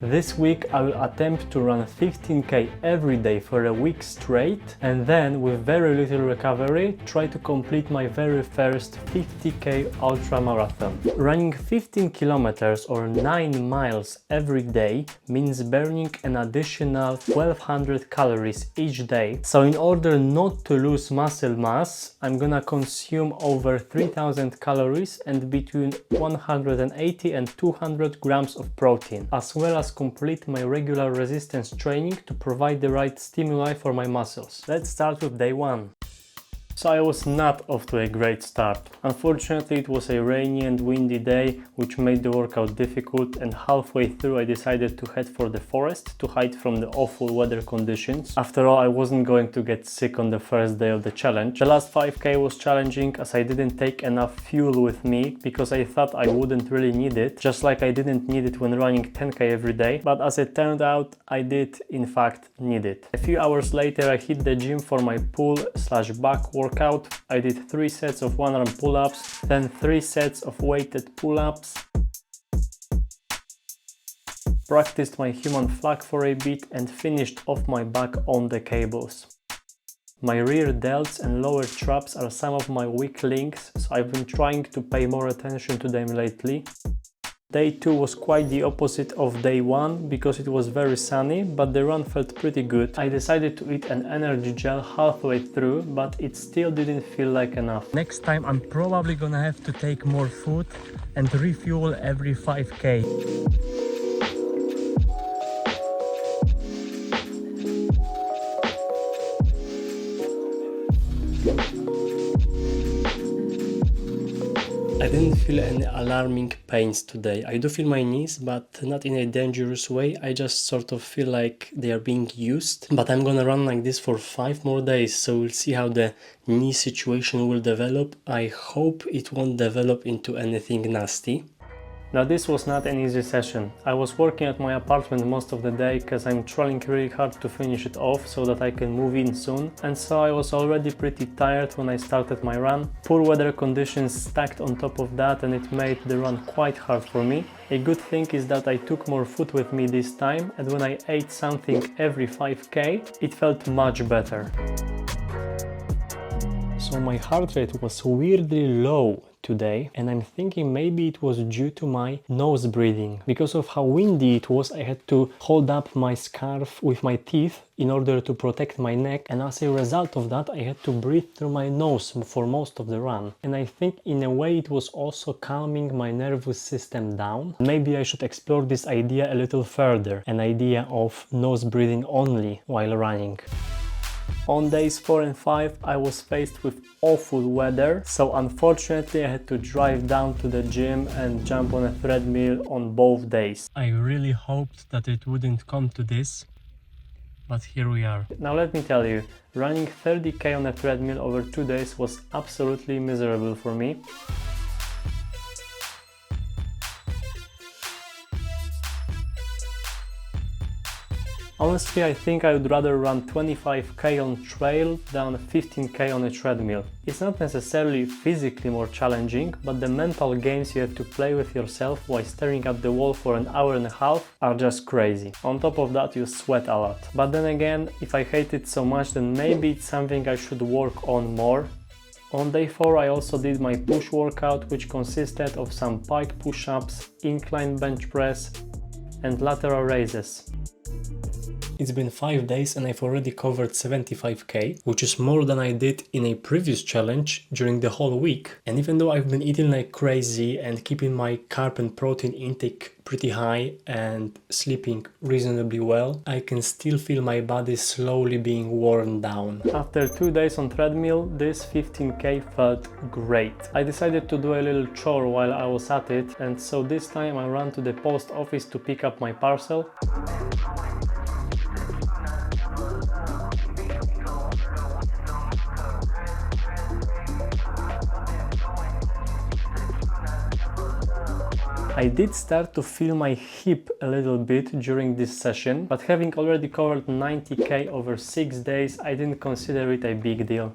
This week I will attempt to run 15k every day for a week straight, and then with very little recovery try to complete my very first 50k ultramarathon. Running 15 kilometers or 9 miles every day means burning an additional 1200 calories each day. So in order not to lose muscle mass, I'm gonna consume over 3000 calories and between 180 and 200 grams of protein, as well as complete my regular resistance training to provide the right stimuli for my muscles. Let's start with day one. So I was not off to a great start. Unfortunately, it was a rainy and windy day, which made the workout difficult, and halfway through I decided to head for the forest to hide from the awful weather conditions. After all, I wasn't going to get sick on the first day of the challenge. The last 5k was challenging as I didn't take enough fuel with me because I thought I wouldn't really need it, just like I didn't need it when running 10k every day, but as it turned out, I did in fact need it. A few hours later I hit the gym for my pull/back workout. I did 3 sets of 1-arm pull-ups, then 3 sets of weighted pull-ups, practiced my human flag for a bit and finished off my back on the cables. My rear delts and lower traps are some of my weak links, so I've been trying to pay more attention to them lately. Day 2 was quite the opposite of day 1 because it was very sunny, but the run felt pretty good. I decided to eat an energy gel halfway through, but it still didn't feel like enough. Next time I'm probably gonna have to take more food and refuel every 5k. I didn't feel any alarming pains today. I do feel my knees, but not in a dangerous way. I just sort of feel like they are being used. But I'm gonna run like this for 5 more days, so we'll see how the knee situation will develop. I hope it won't develop into anything nasty. Now this was not an easy session. I was working at my apartment most of the day because I'm trying really hard to finish it off so that I can move in soon, and so I was already pretty tired when I started my run. Poor weather conditions stacked on top of that and it made the run quite hard for me. A good thing is that I took more food with me this time, and when I ate something every 5k, it felt much better. So my heart rate was weirdly low today, and I'm thinking maybe it was due to my nose breathing. Because of how windy it was, I had to hold up my scarf with my teeth in order to protect my neck, and as a result of that I had to breathe through my nose for most of the run. And I think in a way it was also calming my nervous system down. Maybe I should explore this idea a little further, an idea of nose breathing only while running. On days 4 and 5 I was faced with awful weather, so unfortunately I had to drive down to the gym and jump on a treadmill on both days. I really hoped that it wouldn't come to this, but here we are. Now let me tell you, running 30k on a treadmill over 2 days was absolutely miserable for me. Honestly, I think I would rather run 25k on trail than 15k on a treadmill. It's not necessarily physically more challenging, but the mental games you have to play with yourself while staring at the wall for an hour and a half are just crazy. On top of that, you sweat a lot. But then again, if I hate it so much, then maybe it's something I should work on more. On day 4 I also did my push workout, which consisted of some pike push-ups, incline bench press and lateral raises. It's been 5 days and I've already covered 75k, which is more than I did in a previous challenge during the whole week. And even though I've been eating like crazy and keeping my carb and protein intake pretty high and sleeping reasonably well, I can still feel my body slowly being worn down. After 2 days on treadmill, this 15k felt great. I decided to do a little chore while I was at it, and so this time I ran to the post office to pick up my parcel. I did start to feel my hip a little bit during this session, but having already covered 90k over 6 days, I didn't consider it a big deal.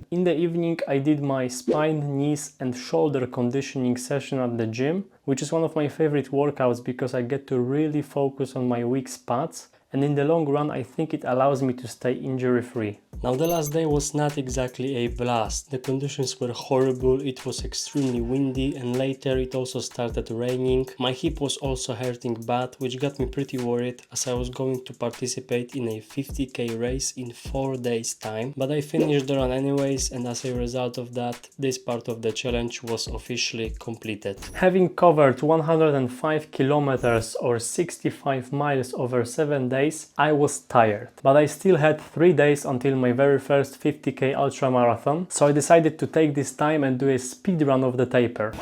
In the evening I did my spine, knees and shoulder conditioning session at the gym, which is one of my favorite workouts because I get to really focus on my weak spots, and in the long run I think it allows me to stay injury free. Now the last day was not exactly a blast. The conditions were horrible, it was extremely windy, and later it also started raining. My hip was also hurting bad, which got me pretty worried as I was going to participate in a 50k race in 4 days time. But I finished the run anyways, and as a result of that, this part of the challenge was officially completed. Having covered 105 kilometers or 65 miles over 7 days, I was tired. But I still had 3 days until my very first 50k ultramarathon, so I decided to take this time and do a speed run of the taper.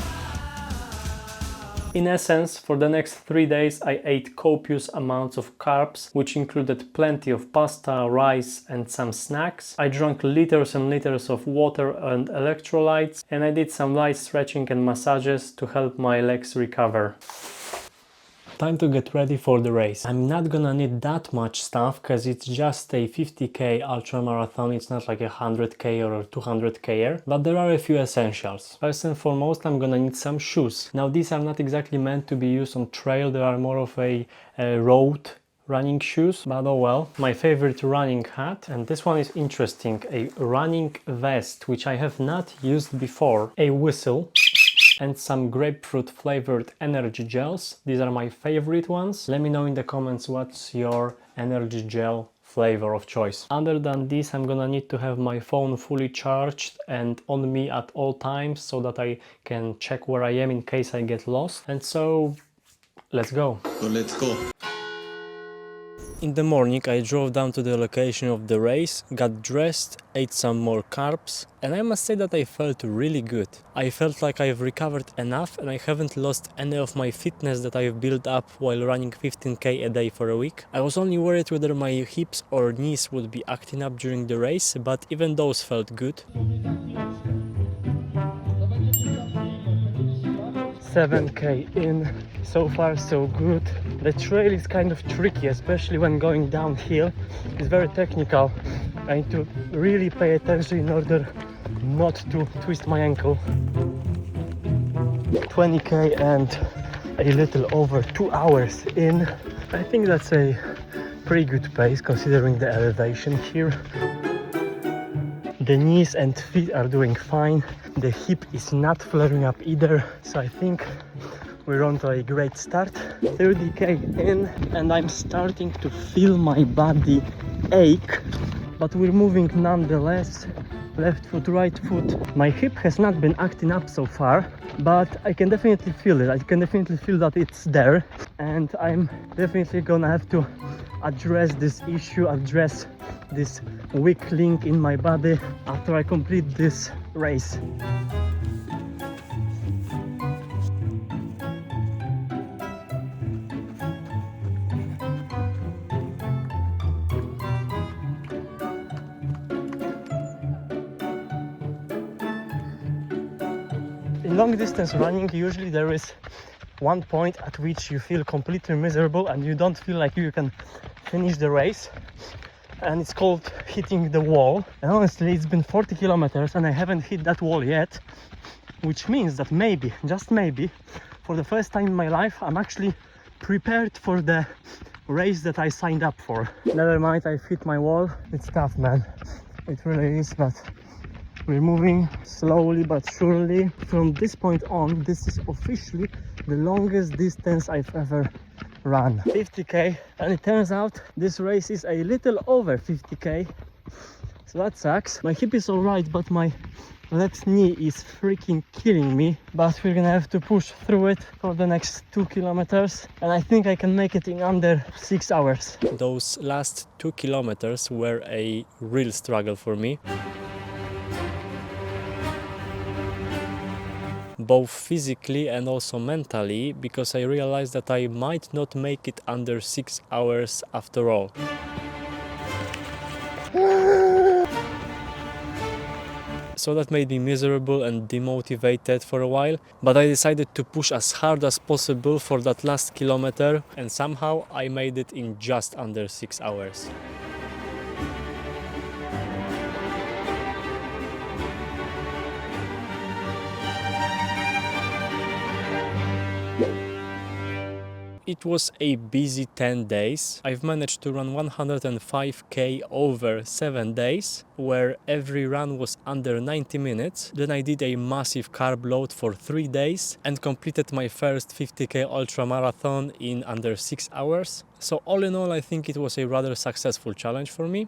In essence, for the next 3 days I ate copious amounts of carbs, which included plenty of pasta, rice and some snacks. I drank liters and liters of water and electrolytes, and I did some light stretching and massages to help my legs recover. Time to get ready for the race. I'm not gonna need that much stuff because it's just a 50k ultramarathon, it's not like a 100k or 200k, but there are a few essentials. First and foremost, I'm gonna need some shoes. Now these are not exactly meant to be used on trail, they are more of a road running shoes, but oh well. My favorite running hat, and this one is interesting, a running vest, which I have not used before, a whistle, and some grapefruit flavored energy gels. These are my favorite ones. Let me know in the comments what's your energy gel flavor of choice. Other than this, I'm gonna need to have my phone fully charged and on me at all times so that I can check where I am in case I get lost. And so, let's go. Let's go. In the morning I drove down to the location of the race, got dressed, ate some more carbs, and I must say that I felt really good. I felt like I've recovered enough and I haven't lost any of my fitness that I've built up while running 15k a day for a week. I was only worried whether my hips or knees would be acting up during the race, but even those felt good. 7k in, so far so good. The trail is kind of tricky, especially when going downhill. It's very technical. I need to really pay attention in order not to twist my ankle. 20k and a little over 2 hours in. I think that's a pretty good pace considering the elevation here. The knees and feet are doing fine. The hip is not flaring up either, so I think we're on to a great start. 30k in and I'm starting to feel my body ache, but we're moving nonetheless. Left foot, right foot. My hip has not been acting up so far, but I can definitely feel it. I can definitely feel that it's there, and I'm definitely gonna have to address this issue, address this weak link in my body after I complete this race. In long distance running, usually there is one point at which you feel completely miserable and you don't feel like you can finish the race, and it's called hitting the wall. And honestly, it's been 40 kilometers and I haven't hit that wall yet, which means that maybe, just maybe, for the first time in my life, I'm actually prepared for the race that I signed up for. Never mind, I've hit my wall. It's tough, man. It really is, but we're moving slowly but surely. From this point on, this is officially the longest distance I've ever run. 50k, and it turns out this race is a little over 50k, so that sucks. My hip is alright, but my left knee is freaking killing me. But we're gonna have to push through it for the next 2 kilometers, and I think I can make it in under 6 hours. Those last 2 kilometers were a real struggle for me, both physically and also mentally, because I realized that I might not make it under 6 hours after all. So that made me miserable and demotivated for a while, but I decided to push as hard as possible for that last kilometer, and somehow I made it in just under 6 hours. It was a busy 10 days. I've managed to run 105k over 7 days, where every run was under 90 minutes. Then I did a massive carb load for 3 days and completed my first 50k ultramarathon in under 6 hours. So all in all, I think it was a rather successful challenge for me.